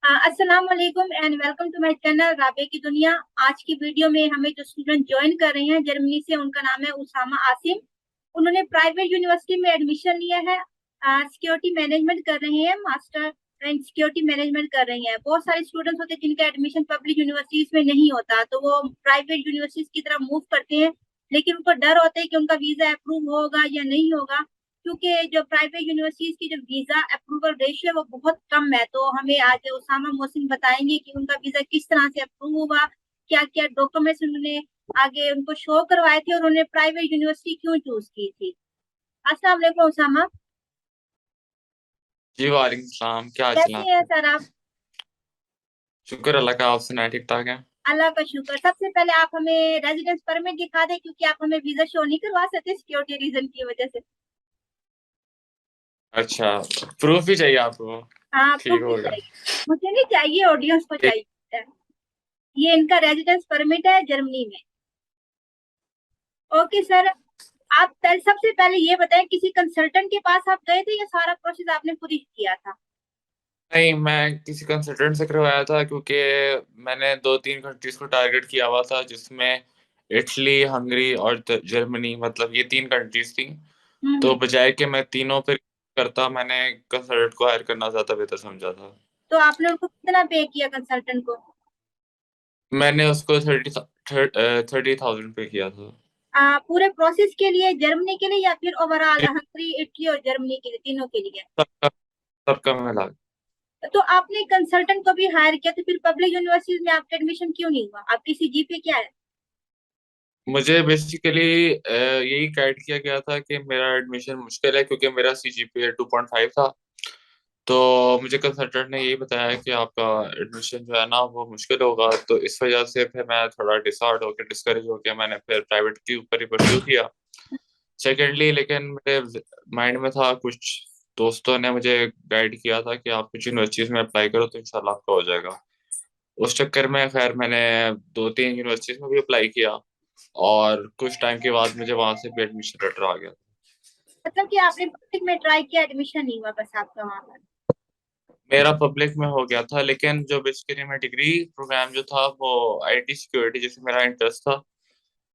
अस्सलाम वालेकुम and welcome to my channel Rabe की दुनिया। आज की वीडियो में हमें जो स्टूडेंट ज्वाइन कर रहे हैं जर्मनी से, उनका नाम है उसामा आसिम। उन्होंने प्राइवेट यूनिवर्सिटी में एडमिशन लिया है। सिक्योरिटी मैनेजमेंट कर रहे हैं, मास्टर इन सिक्योरिटी मैनेजमेंट कर रही हैं। बहुत सारे स्टूडेंट्स होते हैं जिनका एडमिशन पब्लिक यूनिवर्सिटीज में नहीं होता, तो वो प्राइवेट यूनिवर्सिटीज की तरफ मूव करते हैं। लेकिन उनको डर होता है कि उनका वीजा अप्रूव होगा या नहीं होगा, क्योंकि जो प्राइवेट यूनिवर्सिटीज की जो वीजा अप्रूवल रेशियो है वो बहुत कम है। तो हमें आज उसामा मोहसिन बताएंगे कि उनका वीजा किस तरह से अप्रूव हुआ, क्या क्या डॉक्यूमेंट्स उन्होंने आगे उनको शो करवाए थे, और उन्होंने प्राइवेट यूनिवर्सिटी क्यों चूज की थी। अस्सलाम वालेकुम उसामा। जी वालेकुम सलाम। क्या हाल चाल है कैसे हैं आपके? सर आप? शुक्र अल्लाह का। आप सुनाए ठीक ठाक है? अल्लाह का शुक्र। सबसे पहले आप हमें रेजिडेंस परमिट दिखा दें, क्योंकि आप हमें वीजा शो नहीं करवा सकते सिक्योरिटी रीजन की वजह से। अच्छा, प्रूफ भी चाहिए आपको? हाँ, ठीक प्रूफ भी होगा। चाहिए। मुझे नहीं चाहिए, ऑडियंस को एक चाहिए। ये इनका रेजिडेंस परमिट है जर्मनी में। Okay sir. आप सबसे पहले ये बताएं, किसी कंसल्टेंट के पास आप गए थे या सारा प्रोसेस आपने खुद ही किया था? नहीं, मैं किसी कंसल्टेंट से करवाया था क्योंकि मैंने दो तीन कंट्रीज को टारगेट किया हुआ था, जिसमें इटली, हंगरी और जर्मनी, मतलब ये तीन कंट्रीज थी। तो हम्म। बजाय कि मैं तीनों पे करता, मैंने कंसल्टेंट को हायर करना ज्यादा बेहतर समझा था। तो आपने उनको कितना पे किया कंसल्टेंट को? मैंने उसको 30,000 पे किया था। पूरे प्रोसेस के लिए जर्मनी के लिए, या फिर ओवरऑल हंगरी, इटली और जर्मनी के लिए, तीनों के लिए? सबका सबका मिला। तो आपने कंसल्टेंट को भी हायर किया, तो फिर पब्लिक यूनिवर्सिटीज में आपका एडमिशन क्यों नहीं हुआ? आपकी सीजीपीए क्या है? मुझे बेसिकली यही गाइड किया गया था कि मेरा एडमिशन मुश्किल है क्योंकि मेरा सीजीपीए 2.5 था। तो मुझे कंसल्टेंट ने यही बताया कि आपका एडमिशन जो है ना वो मुश्किल होगा, तो इस वजह से फिर मैं थोड़ा डिसहार्ड होकर, डिस्करेज होकर मैंने फिर प्राइवेट के ऊपर ही परस्यू किया। सेकेंडली, लेकिन मेरे माइंड में था, कुछ दोस्तों ने मुझे गाइड किया था कि आप कुछ यूनिवर्सिटीज में अप्लाई करो तो इंशाल्लाह आपका हो जाएगा। उस चक्कर में खैर मैंने दो तीन यूनिवर्सिटीज में भी अप्लाई किया, और कुछ टाइम के बाद मुझे वहां से भी एडमिशन लेटर आ गया। मतलब कि आपने पब्लिक में ट्राई किया, एडमिशन नहीं हुआ बस आपका वहां पर? मेरा पब्लिक में हो गया था, लेकिन जो बेसिकली मैं डिग्री प्रोग्राम जो था वो आईटी सिक्योरिटी, जैसे मेरा इंटरेस्ट था,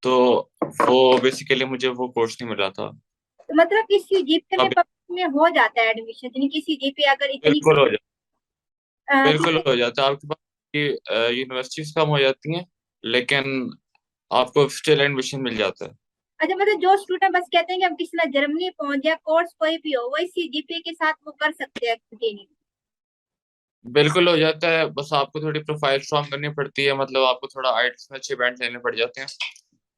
तो वो बेसिकली मुझे वो कोर्स नहीं मिला था। तो मतलब किस सीजीपीए में अब पब्लिक में हो जाता है एडमिशन? यानी कि सीजीपीए अगर इतनी बिल्कुल हो जाता, बिल्कुल क्योंकि हो जाता है। आपके पास यूनिवर्सिटीज कम हो जाती हैं, लेकिन आपको स्टिल एडमिशन मिल जाता है। अच्छा, मतलब जो स्टूडेंट बस कहते हैं कि हम किसी ना जर्मनी पहुंच जाए, कोर्स कोई भी हो, वही सीजीपीए के साथ वो कर सकते हैं कंटिन्यू? बिल्कुल हो जाता है, बस आपको थोड़ी प्रोफाइल स्ट्रांग करनी पड़ती है, मतलब आपको थोड़ा आइट्स में अच्छे बैंड लेने पड़ जाते हैं,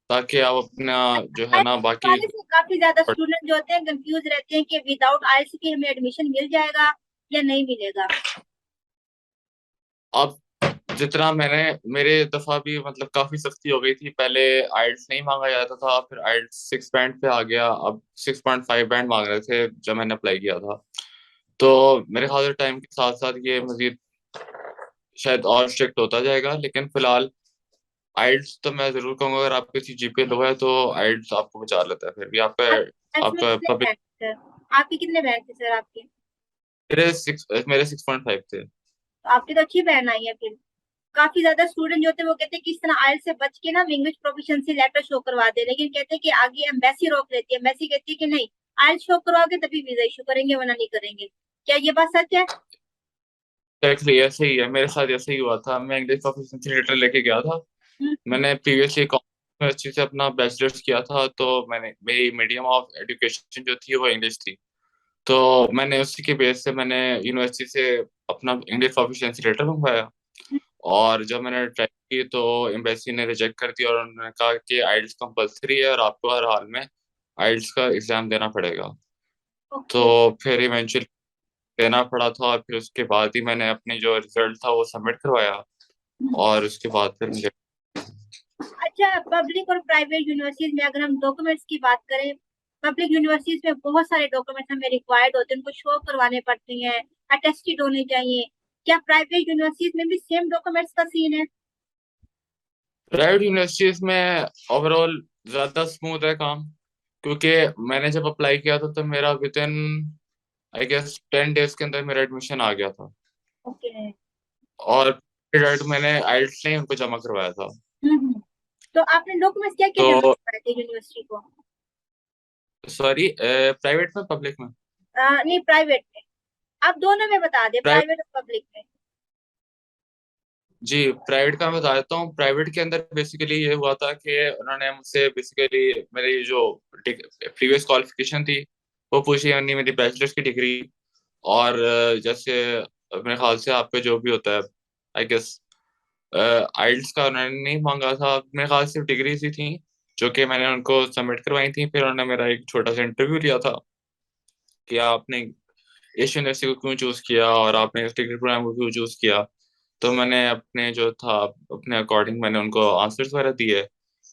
ताकि आप अपना जो है ना आईएलटीएस बाकी। वाले से काफी ज्यादा स्टूडेंट जो होते हैं कंफ्यूज रहते हैं कि विदाउट आईएलटीएस के हमें एडमिशन मिल जाएगा या नहीं मिलेगा। अब जितना मैंने, मेरे दफा भी मतलब काफी सख्ती हो गई थी। पहले आइल्स नहीं मांगा जाता था, फिर आइल्स 6 बैंड पे आ गया, अब 6.5 बैंड मांग रहे थे जब मैंने अप्लाई किया था। तो मेरे ख्याल से टाइम के साथ साथ ये मजीद शायद और स्ट्रिक्ट होता जाएगा, लेकिन फिलहाल आइल्स तो मैं जरूर कहूंगा, अगर आपके जीपीए लो है तो आइल्स आपको बचा लेता है। फिर भी आपका आईएलटीएस में आपका कितने पब्लिक। बैंड थे सर? आपके कितने बैंड थे सर आपके? मेरे 6.5 थे। तो आपकी तो अच्छी बैंड आई है फिर। काफी ज्यादा स्टूडेंट जो होते हैं वो कहते हैं कि इस तरह आइएलटीएस से बच के ना इंग्लिश प्रोफिशिएंसी लेटर शो करवा दे, लेकिन कहते हैं कि आगे एम्बेसी रोक लेती है। एम्बेसी कहती है कि नहीं, आइएलटीएस शो करवाओगे तभी वीजा इशू करेंगे, वरना नहीं करेंगे। क्या ये बात सच है? एग्जैक्टली ऐसे ही है, मेरे साथ ऐसे ही हुआ था। मैं इंग्लिश प्रोफिशिएंसी लेटर लेके गया था। हम्म। मैंने प्रीवियसली यूनिवर्सिटी से अपना बैचलर्स किया था, तो मैंने, मेरी मीडियम ऑफ एजुकेशन जो थी वो इंग्लिश थी। तो मैंने उसी के बेस से मैंने यूनिवर्सिटी से अपना इंग्लिश प्रोफिशिएंसी लेटर मंगवाया। और जब मैंने ट्राई की तो एम्बेसी ने रिजेक्ट कर दिया, और उन्होंने कहा कि आइल्स कंपलसरी है और आपको हर हाल में आइल्स का एग्जाम देना पड़ेगा। तो ओके। फिर इवेंचुअली देना पड़ा था, और फिर उसके बाद ही मैंने अपनी जो रिजल्ट था वो सबमिट करवाया, और उसके बाद फिर मुझे। अच्छा, पब्लिक और प्राइवेट यूनिवर्सिटीज में अगर हम डॉक्यूमेंट्स की बात करें, पब्लिक यूनिवर्सिटीज में बहुत सारे डॉक्यूमेंट्स हमें रिक्वायर्ड होते हैं, उनको शो करवाने पड़ते हैं, अटेस्टेड होने चाहिए। क्या प्राइवेट यूनिवर्सिटीज में भी सेम डॉक्यूमेंट्स का सीन है? प्राइवेट यूनिवर्सिटीज में ओवरऑल ज्यादा स्मूथ है काम, क्योंकि मैंने जब अप्लाई किया था तो मेरा within I guess 10 days के अंदर मेरा एडमिशन आ गया था। ओके। और डायरेक्ट मैंने आइल्स नहीं उनको जमा करवाया था। हम्म। तो आपने डॉक्यूमेंट्स क्या क्या जमा तो करवाए थे यूनिवर्सिटी को? सॉरी, प्राइवेट में पब्लिक में? नहीं, प्राइवेट में। आप दोनों में बता दे, प्राइवेट। प्राइवेट और पब्लिक में। जी, प्राइवेट का मैं बता देता हूँ। प्राइवेट के अंदर बेसिकली ये हुआ था कि उन्होंने मुझसे बेसिकली मेरी जो प्रीवियस क्वालिफिकेशन थी वो पूछी, यानी मेरी बैचलर्स की डिग्री। और जैसे मेरे ख्याल से आपका जो भी होता है, आई गेस आइल्स का उन्होंने नहीं मांगा था, मेरे ख्याल से डिग्री ही थी जो कि मैंने उनको सबमिट करवाई थी। फिर उन्होंने मेरा एक छोटा सा इंटरव्यू लिया था कि आपने इस यूनिवर्सिटी को क्यों चूज किया और आपने इस डिग्री प्रोग्राम को क्यों चूज किया। तो मैंने अपने जो था अपने अकॉर्डिंग मैंने उनको आंसर्स वगैरह दिए,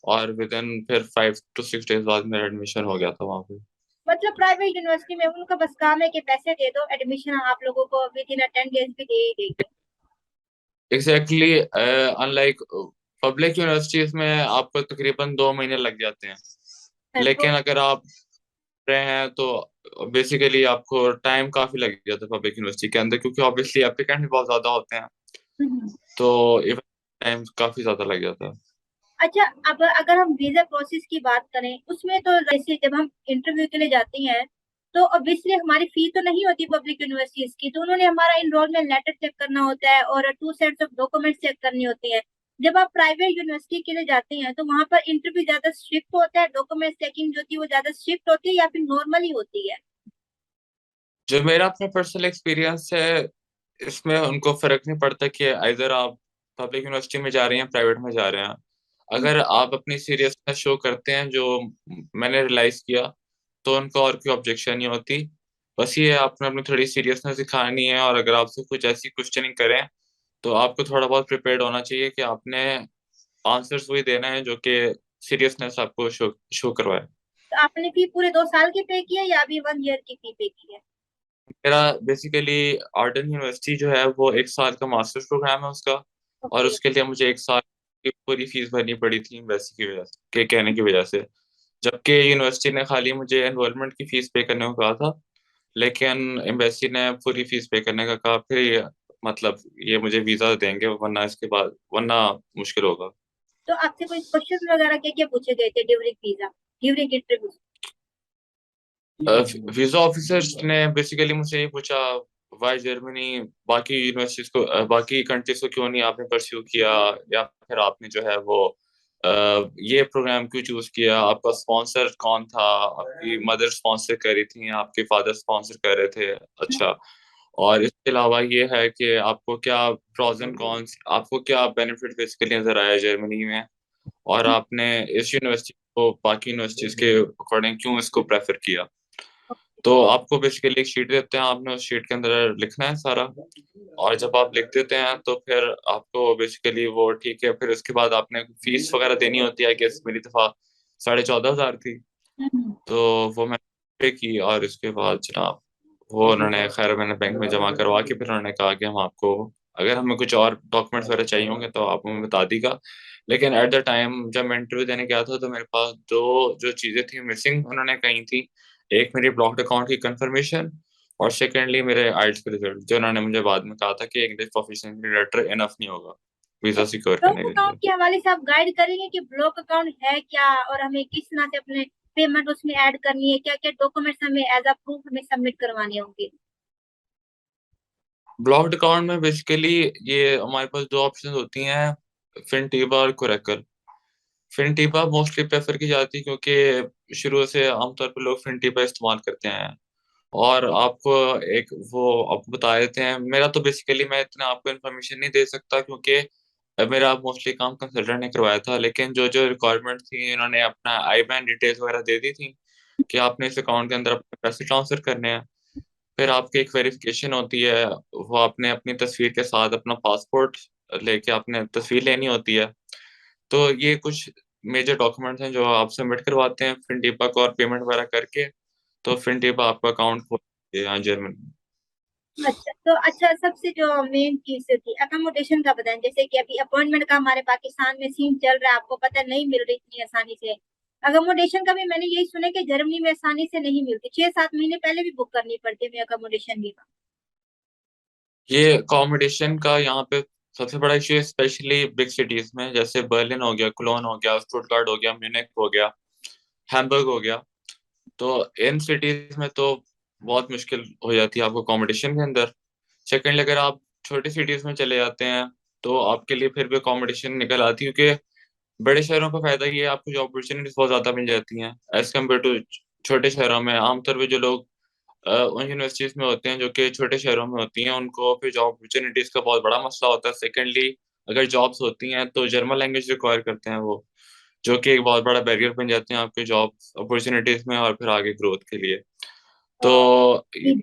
और विद इन फिर 5 to 6 days बाद मेरा एडमिशन हो गया था वहाँ पे। मतलब प्राइवेट यूनिवर्सिटी में उनका बस काम है कि पैसे दे दो, एडमिशन आप लोगों को विद इन 10 डेज भी दे ही देंगे। एग्जैक्टली, अनलाइक पब्लिक यूनिवर्सिटीज में आपको तकरीबन 2 महीने लग जाते हैं। तो लेकिन अगर आप रहे हैं तो बेसिकली आपको टाइम काफी लग जाता है पब्लिक यूनिवर्सिटी के अंदर, क्योंकि ऑब्वियसली एप्लीकेंट भी बहुत ज्यादा होते हैं। हम्म। तो इवन टाइम काफी ज्यादा लग जाता है। अच्छा, अब अगर हम वीजा प्रोसेस की बात करें, उसमें तो जैसे जब हम इंटरव्यू के लिए जाते हैं तो ऑब्वियसली हमारी फी तो नहीं होती पब्लिक यूनिवर्सिटीज की, तो उन्होंने हमारा इनरोलमेंट लेटर चेक करना होता है और 2 सेट्स ऑफ डॉक्यूमेंट्स चेक करनी होती है। जब आप प्राइवेट यूनिवर्सिटी के लिए जाते हैं तो वहां पर इंटरव्यू ज्यादा स्ट्रिक्ट होता है, डॉक्यूमेंट चेकिंग जो थी वो ज्यादा स्ट्रिक्ट होती है या फिर नॉर्मली होती है? जो मेरा अपना पर्सनल एक्सपीरियंस है, इसमें उनको फर्क नहीं पड़ता कि इधर आप पब्लिक यूनिवर्सिटी में जा रहे हैं प्राइवेट में जा रहे हैं। अगर आप अपनी सीरियसनेस शो करते हैं, जो मैंने रियलाइज किया, तो उनको और कोई ऑब्जेक्शन नहीं होती। बस ये आपने अपनी थोड़ी सीरियसनेस दिखानी है, और अगर आपसे कुछ ऐसी क्वेश्चनिंग करें तो आपको थोड़ा बहुत प्रिपेयर्ड होना चाहिए कि आपने आंसर्स वही देना है जो कि सीरियसनेस आपको शो शो करवाए। तो आपने फी पूरे 2 साल की पे की है या अभी 1 ईयर की फी पे की है? मेरा बेसिकली आर्टन यूनिवर्सिटी जो है वो 1 साल का मास्टर्स प्रोग्राम है उसका। और ओके। उसके लिए मुझे 1 साल की पूरी फीस भरनी पड़ी थी एम्बेसी की वजह से, के कहने की वजह से। जबकि यूनिवर्सिटी ने खाली मुझे एनरोलमेंट की फीस पे करने को कहा था, लेकिन एम्बेसी ने पूरी फीस पे करने का कहा। फिर ये मतलब ये मुझे वीजा देंगे, वरना इसके बाद वरना मुश्किल होगा। तो आपसे कोई क्वेश्चन वगैरह क्या क्या पूछे गए थे during visa, during interview? Visa officers ने बेसिकली मुझसे ये पूछा, वाई जर्मनी, बाकी यूनिवर्सिटीज को बाकी कंट्रीज को क्यों नहीं आपने परस्यू किया, या फिर आपने जो है वो ये प्रोग्राम क्यों चूज किया, आपका स्पॉन्सर कौन था, आपकी मदर स्पॉन्सर कर रही थी या आपके फादर स्पॉन्सर कर रहे थे। अच्छा, और इसके अलावा ये है कि आपको क्या प्रोज एंड कॉन्स, आपको क्या बेनिफिट बेसिकली नजर आया जर्मनी में, और आपने इस यूनिवर्सिटी को बाकी यूनिवर्सिटीज के अकॉर्डिंग क्यों इसको प्रेफर किया। तो आपको बेसिकली एक शीट देते हैं, आपने उस शीट के अंदर लिखना है सारा। और जब आप लिख देते हैं तो फिर आपको बेसिकली वो ठीक है, फिर उसके बाद आपने फीस वगैरह देनी होती है कि मेरी दफा 14,500 थी। तो वो मैंने पे की, और इसके बाद जनाब वो उन्होंने खैर मैंने बैंक में जमा करवा के फिर उन्होंने कहा कि हम आपको, अगर हमें कुछ और डॉक्यूमेंट्स वगैरह चाहिए होंगे तो आप हमें बता दीजिएगा। लेकिन एट द टाइम जब मैं इंटरव्यू देने गया था तो मेरे पास दो जो चीजें थी मिसिंग उन्होंने कही थी। एक मेरी ब्लॉक्ड अकाउंट की कंफर्मेशन, और सेकेंडली मेरे आइल्स के रिजल्ट, जो उन्होंने मुझे बाद में कहा था कि इंग्लिश प्रोफिशिएंसी लेटर इनफ नहीं होगा वीजा सिक्योर ब्लॉक करने के अकाउंट लिए। के हवाले से आप गाइड करेंगे कि ब्लॉक अकाउंट है क्या और हमें किस तरह से अपने पेमेंट उसमें ऐड करनी है, क्या क्या डॉक्यूमेंट्स हमें एज अ प्रूफ हमें सबमिट करवाने होंगे? ब्लॉक्ड अकाउंट में बेसिकली ये हमारे पास दो ऑप्शन होती हैं, फिनटीबा और कोरेकल। फिनटीबा मोस्टली प्रेफर की जाती है क्योंकि शुरू से आमतौर पर लोग फिनटीबा इस्तेमाल करते हैं। और आपको एक वो आपको बता देते हैं, मेरा तो बेसिकली मैं इतना आपको इन्फॉर्मेशन नहीं दे सकता क्योंकि मेरा मोस्टली काम कंसल्टेंट ने करवाया था। लेकिन जो जो रिक्वायरमेंट थी इन्होंने अपना आई बैन डिटेल्स वगैरह दे दी थी कि आपने इस अकाउंट के अंदर अपने पैसे ट्रांसफर करने हैं। फिर आपकी एक वेरिफिकेशन होती है, वो आपने अपनी तस्वीर के साथ अपना पासपोर्ट लेके आपने तस्वीर लेनी होती है। तो ये कुछ मेजर डॉक्यूमेंट्स हैं जो आप सबमिट करवाते हैं फिनटीपा को, और पेमेंट वगैरह करके तो फिनटीपा आपका अकाउंट खोलती है यहाँ जर्मनी में। अच्छा, तो अच्छा, सबसे जो मेन चीज थी अकोमोडेशन का बताएं। जैसे कि अभी अपॉइंटमेंट का हमारे पाकिस्तान में सीन चल रहा है, आपको पता है, नहीं मिल रही इतनी आसानी से। अकोमोडेशन का भी मैंने यही सुना कि जर्मनी में आसानी से नहीं मिलती, 6-7 महीने पहले भी बुक करनी पड़ती है अकोमोडेशन भी। ये अकोमोडेशन का यहाँ पे सबसे बड़ा इशू स्पेशली बिग सिटीज में, जैसे बर्लिन हो गया, कोलोन हो गया, स्टुटगार्ट हो गया, म्यूनिख हो गया, हैम्बर्ग हो गया। तो इन सिटीज में तो बहुत मुश्किल हो जाती है आपको कंपटीशन के अंदर। सेकेंडली अगर आप छोटी सिटीज में चले जाते हैं तो आपके लिए फिर भी कंपटीशन निकल आती है, क्योंकि बड़े शहरों का फायदा ये है आपको जॉब अपॉर्चुनिटीज बहुत ज्यादा मिल जाती हैं एज कम्पेयर टू छोटे शहरों में। आमतौर पे जो लोग उन यूनिवर्सिटीज में होते हैं जो कि छोटे शहरों में होती हैं, उनको फिर जॉब अपॉर्चुनिटीज का बहुत बड़ा मसला होता है। सेकेंडली अगर जॉब्स होती हैं तो जर्मन लैंग्वेज रिक्वायर करते हैं वो, जो कि एक बहुत बड़ा बैरियर बन जाते हैं आपके जॉब अपॉर्चुनिटीज में और फिर आगे ग्रोथ के लिए। तो जी।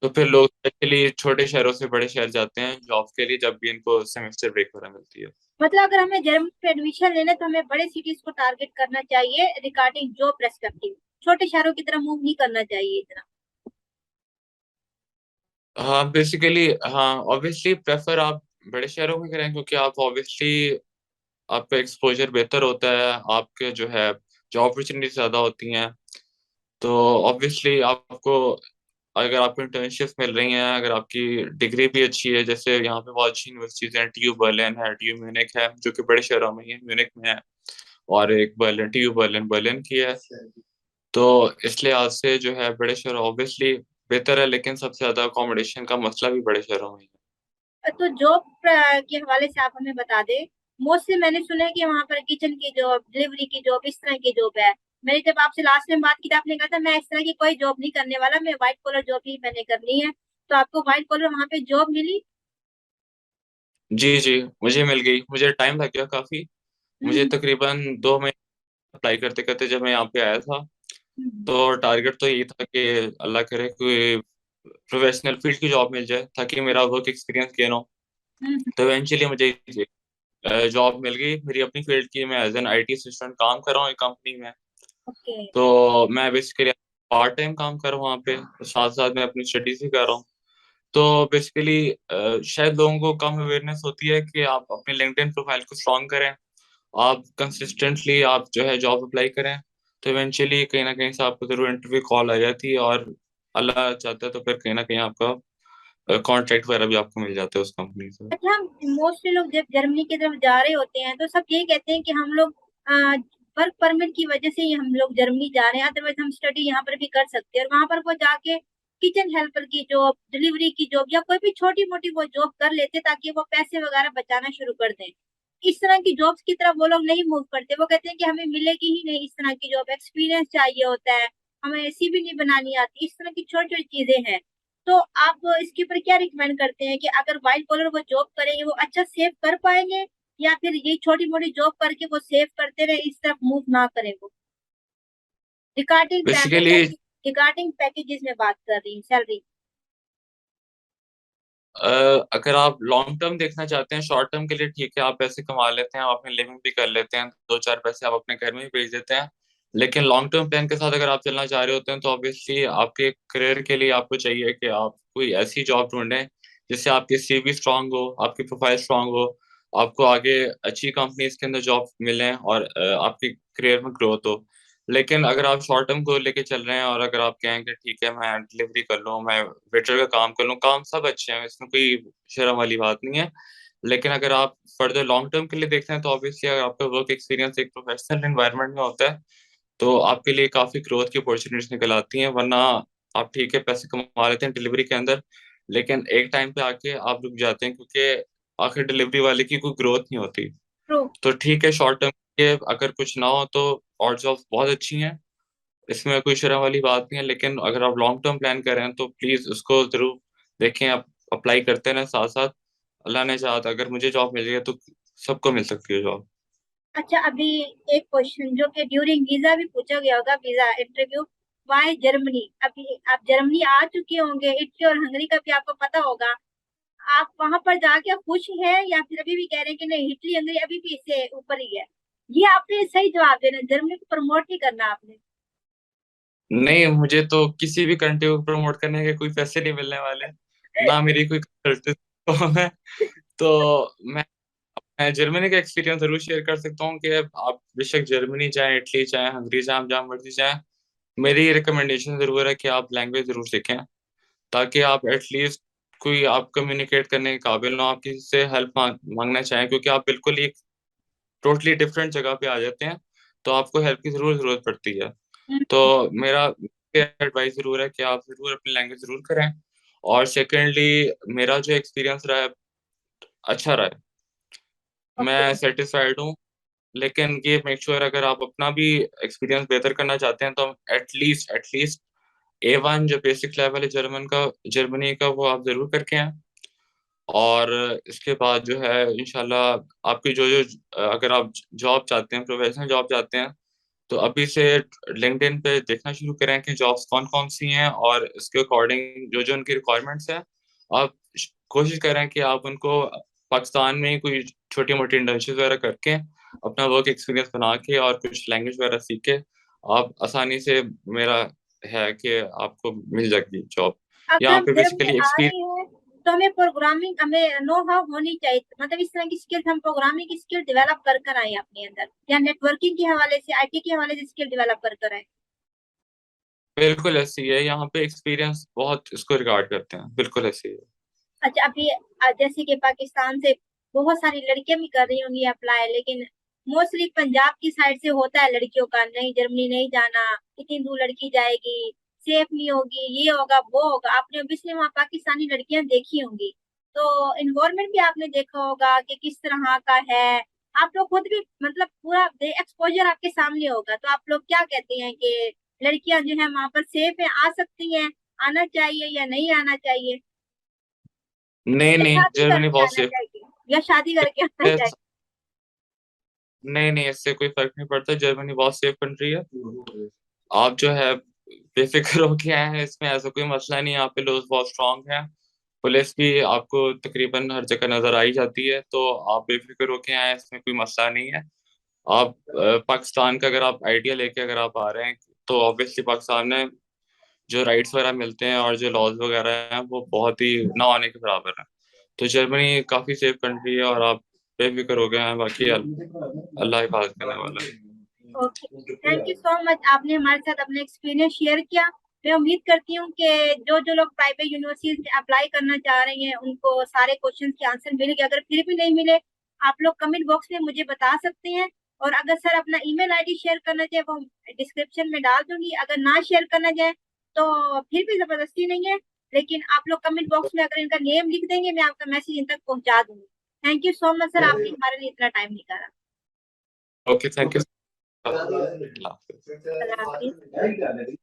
तो फिर लोग स्पेशली छोटे शहरों से बड़े शहर जाते हैं जॉब के लिए जब भी इनको सेमेस्टर ब्रेक वगैरह मिलती है। मतलब अगर हमें जर्मनी में एडमिशन लेना है तो हमें बड़े सिटीज को टारगेट करना चाहिए रिगार्डिंग जॉब पर्सपेक्टिव, छोटे शहरों की तरफ मूव नहीं करना चाहिए इतना। हाँ बेसिकली, हाँ ऑब्वियसली प्रेफर आप बड़े शहरों में करें, क्योंकि आप ऑब्वियसली आपका एक्सपोजर बेहतर होता है, आपके जो है जॉब अपॉर्चुनिटी ज्यादा होती हैं। तो ऑब्वियसली आपको, अगर आपको इंटर्नशिप मिल रही हैं, अगर आपकी डिग्री भी अच्छी है, जैसे यहाँ पे बहुत अच्छी यूनिवर्सिटीज हैं, टीयू बर्लिन है, टीयू म्यूनिख है, जो कि बड़े शहरों में ही है, म्यूनिख में है, और एक बर्लिन, टीयू बर्लिन बर्लिन की है। तो इसलिए आज से जो है बड़े शहर ऑब्वियसली बेहतर है, लेकिन सबसे ज्यादा अकोमोडेशन का मसला भी बड़े शहरों में ही तो जॉब के हवाले से आप हमें बता दें। मोस्टली मैंने सुना है कि वहाँ पर किचन की जॉब, डिलीवरी की जॉब, इस तरह की जॉब है। मैंने जब आपसे लास्ट टाइम बात की थी आपने कहा था मैं इस तरह की कोई जॉब नहीं करने वाला, मैं व्हाइट कॉलर जॉब ही मैंने करनी है। तो आपको व्हाइट कॉलर वहाँ पे जॉब मिली? है। जी जी, मुझे मिल गई, मुझे टाइम लग गया काफी। मुझे हम्म। तकरीबन 2 महीने अप्लाई करते करते जब मैं यहाँ पे आया था, हम्म। तो टारगेट तो यही था कि अल्लाह करे कोई प्रोफेशनल फील्ड की जॉब मिल जाए ताकि मेरा वर्क एक्सपीरियंस गेन हो। हम्म। तो इवेंचुअली मुझे जॉब मिल गई मेरी अपनी फील्ड की। मैं एज एन आईटी असिस्टेंट काम कर रहा हूँ एक कंपनी में। ओके। तो मैं बेसिकली पार्ट टाइम काम कर रहा हूँ वहाँ पे, साथ साथ मैं अपनी स्टडीज भी कर रहा हूँ। तो बेसिकली शायद लोगों को कम अवेयरनेस होती है कि आप अपने लिंक्डइन प्रोफाइल को स्ट्रॉन्ग करें, आप कंसिस्टेंटली आप जो है जॉब अप्लाई करें। तो इवेंचुअली कहीं ना कहीं से आपको जरूर इंटरव्यू कॉल आ जाती है, और अल्लाह चाहता है तो फिर कहीं ना कहीं आपका कॉन्ट्रैक्ट वगैरह भी आपको मिल जाता है उस कंपनी से। अच्छा, मोस्टली लोग जब जर्मनी की तरफ जा रहे होते हैं तो सब ये कहते हैं कि हम लोग वर्क परमिट की वजह से ही हम लोग जर्मनी जा रहे हैं, अदरवाइज हम स्टडी यहाँ पर भी कर सकते हैं। और वहां पर वो जाके किचन हेल्पर की जॉब, डिलीवरी की जॉब या कोई भी छोटी मोटी वो जॉब कर लेते ताकि वो पैसे वगैरह बचाना शुरू कर दें। इस तरह की जॉब्स की तरफ वो लोग नहीं मूव करते, वो कहते हैं कि हमें मिलेगी ही नहीं इस तरह की जॉब, एक्सपीरियंस चाहिए होता है, हमें ऐसी भी नहीं बनानी आती, इस तरह की छोटी छोटी चीजें हैं। तो आप इसके ऊपर क्या रिकमेंड करते हैं कि अगर व्हाइट कॉलर वो जॉब करेंगे वो अच्छा सेव कर पाएंगे, या फिर ये छोटी मोटी जॉब करके वो सेव करते रहे, इस तरफ मूव ना करें वो? रिगार्डिंग बेसिकली रिगार्डिंग पैकेजेस में बात कर रही हूँ, सैलरी। अगर आप लॉन्ग टर्म देखना चाहते हैं, शॉर्ट टर्म के लिए ठीक है, आप पैसे कमा लेते हैं, आप अपनी लिविंग भी कर लेते हैं, दो चार पैसे आप अपने घर में भी भेज देते हैं। लेकिन लॉन्ग टर्म प्लान के साथ अगर आप चलना चाह रहे होते हैं तो ऑब्वियसली आपके करियर के लिए आपको चाहिए कि आप कोई ऐसी जॉब ढूंढें जिससे आपकी सीवी स्ट्रांग हो, आपकी प्रोफाइल स्ट्रांग हो, आपको आगे अच्छी कंपनीज के अंदर जॉब मिलें, और आपकी करियर में ग्रोथ हो। लेकिन अगर आप शॉर्ट टर्म को लेके चल रहे हैं और अगर आप कहें कि ठीक है मैं डिलीवरी कर लूँ, मैं वेटर का काम कर लूँ, काम सब अच्छे हैं, इसमें कोई शर्म वाली बात नहीं है। लेकिन अगर आप फर्दर लॉन्ग टर्म के लिए देखते हैं तो ऑब्वियसली अगर आपका वर्क एक्सपीरियंस एक प्रोफेशनल एनवायरनमेंट में होता है तो आपके लिए काफी ग्रोथ की अपॉर्चुनिटीज निकल आती हैं। वरना आप ठीक है पैसे कमा लेते हैं डिलीवरी के अंदर, लेकिन एक टाइम पे आके आप रुक जाते हैं, क्योंकि आखिर डिलीवरी वाले की कोई ग्रोथ नहीं होती। ट्रू। तो ठीक है शॉर्ट टर्म के अगर कुछ ना हो तो और जॉब बहुत अच्छी हैं, इसमें कोई शर्म वाली बात नहीं है। लेकिन अगर आप लॉन्ग टर्म प्लान कर रहे हैं तो प्लीज उसको जरूर देखें, आप अप्लाई करते रहें साथ साथ। अल्लाह ने चाहा तो अगर मुझे जॉब मिल गई तो सबको मिल सकती है जॉब। अच्छा, अभी एक क्वेश्चन जो कि ड्यूरिंग वीजा भी पूछा गया होगा, वीजा इंटरव्यू, वाई जर्मनी? अभी आप जर्मनी आ चुके होंगे, इटली और हंगरी का भी आपको पता होगा। आप वहां पर जाके आप खुश हैं या फिर अभी भी कह रहे हैं कि नहीं हिटली हंगरी अभी भी इससे ऊपर ही है? ये आपने सही जवाब देना, जर्मनी को प्रमोट नहीं करना आपने। नहीं, मुझे तो किसी भी कंट्री को प्रमोट करने के कोई पैसे नहीं मिलने वाले, ना मेरी कोई कंसल्टेंट तो मैं तो मैं जर्मनी का एक्सपीरियंस जरूर शेयर कर सकता हूँ कि आप बेशक जर्मनी जाएं, इटली जाएं, हंगरी जाएं, आप जहाँ मर्जी जाएं, मेरी रिकमेंडेशन जरूर है कि आप लैंग्वेज जरूर सीखें, ताकि आप एटलीस्ट कोई आप कम्युनिकेट करने के काबिल हो, आप किसी से हेल्प मांगना चाहें, क्योंकि आप बिल्कुल एक टोटली डिफरेंट जगह पे आ जाते हैं, तो आपको हेल्प की जरूरत पड़ती है। तो हम्म। मेरा एडवाइस जरूर है कि आप जरूर अपनी लैंग्वेज जरूर करें। और सेकेंडली, मेरा जो एक्सपीरियंस रहा है अच्छा रहा है, ओके। मैं सेटिस्फाइड हूँ। लेकिन ये मेक श्योर अगर आप अपना भी एक्सपीरियंस बेहतर करना चाहते हैं, तो एटलीस्ट A1 जो बेसिक लेवल है जर्मनी का, वो आप जरूर करके आए। और इसके बाद जो है इंशाल्लाह आपकी जो जो अगर आप जॉब चाहते हैं, प्रोफेशनल जॉब चाहते हैं, तो अभी से लिंक्डइन पे देखना शुरू करें कि जॉब्स कौन कौन सी हैं, और इसके अकॉर्डिंग जो जो उनकी रिक्वायरमेंट्स हैं, आप कोशिश करें कि आप उनको पाकिस्तान में ही कोई छोटी मोटी इंटर्नशिप वगैरह करके अपना वर्क एक्सपीरियंस बना के और कुछ लैंग्वेज वगैरह सीख के आप आसानी से, मेरा है कि आपको मिल जाएगी जॉब। अगर यहाँ हम पे जर्मनी बेसिकली आ एक्सपीरियंस। रहे हैं तो हमें प्रोग्रामिंग, हमें नो हाउ होनी चाहिए, मतलब इस तरह की स्किल्स, हम प्रोग्रामिंग की स्किल डेवलप कर कर आए अपने अंदर, या नेटवर्किंग के हवाले से, आईटी के हवाले से स्किल डेवलप कर कर आए। बिल्कुल ऐसी है, यहाँ पे एक्सपीरियंस बहुत इसको रिगार्ड करते हैं, बिल्कुल ऐसी है। अच्छा, अभी जैसे कि पाकिस्तान से बहुत सारी लड़कियां भी कर रही होंगी अप्लाई, लेकिन मोस्टली पंजाब की साइड से होता है लड़कियों का, नहीं जर्मनी नहीं जाना, इतनी दूर लड़की जाएगी, सेफ नहीं होगी, ये होगा वो होगा। आपने ऑब्वियसली वहाँ पाकिस्तानी लड़कियां देखी होंगी, तो इन्वायरमेंट भी आपने देखा होगा कि किस तरह का है। आप लोग खुद भी मतलब पूरा एक्सपोजर आपके सामने होगा, तो आप लोग क्या कहते हैं कि लड़कियां जो है वहां पर सेफ है, आ सकती हैं, आना चाहिए या नहीं आना चाहिए, नहीं या नहीं, शादी जर्मनी करके बहुत आना सेफ चाहिए, या शादी करके आना है। चाहिए? नहीं नहीं, इससे कोई फर्क नहीं पड़ता, जर्मनी बहुत सेफ कंट्री है। आप जो है बेफिक्र होके आए हैं, इसमें ऐसा कोई मसला नहीं है। यहाँ पे लोग बहुत स्ट्रांग हैं, पुलिस भी आपको तकरीबन हर जगह नजर आ ही जाती है, तो आप बेफिक्र होके आए हैं, इसमें कोई मसला नहीं है। आप पाकिस्तान का अगर आप आइडिया लेके अगर आप आ रहे हैं, तो ऑब्वियसली पाकिस्तान में जो राइट्स वगैरह मिलते हैं और जो लॉज वगैरह हैं, वो बहुत ही ना होने के बराबर हैं। तो जर्मनी काफी सेफ कंट्री है, और आप बेफिक्र हो गए हैं, बाकी अल्लाह हिफाजत करने वाला है। Okay, thank you so much, आपने हमारे साथ अपना एक्सपीरियंस शेयर किया। मैं उम्मीद करती हूँ कि जो जो लोग प्राइवेट यूनिवर्सिटीज में अप्लाई करना चाह रहे हैं उनको सारे क्वेश्चंस के आंसर मिल गए। अगर फिर भी नहीं मिले, आप लोग कमेंट बॉक्स में मुझे बता सकते हैं, और अगर सर अपना ईमेल आईडी शेयर करना चाहे वो डिस्क्रिप्शन में डाल दूंगी। अगर ना शेयर करना चाहे तो फिर भी जबरदस्ती नहीं है, लेकिन आप लोग कमेंट बॉक्स में अगर इनका नेम लिख देंगे, मैं आपका मैसेज इन तक पहुंचा दूंगी। Thank you so much sir, आपने हमारे लिए इतना टाइम निकाला। Okay, thank you. अल्लाह हाफिज़। अल्लाह हाफिज।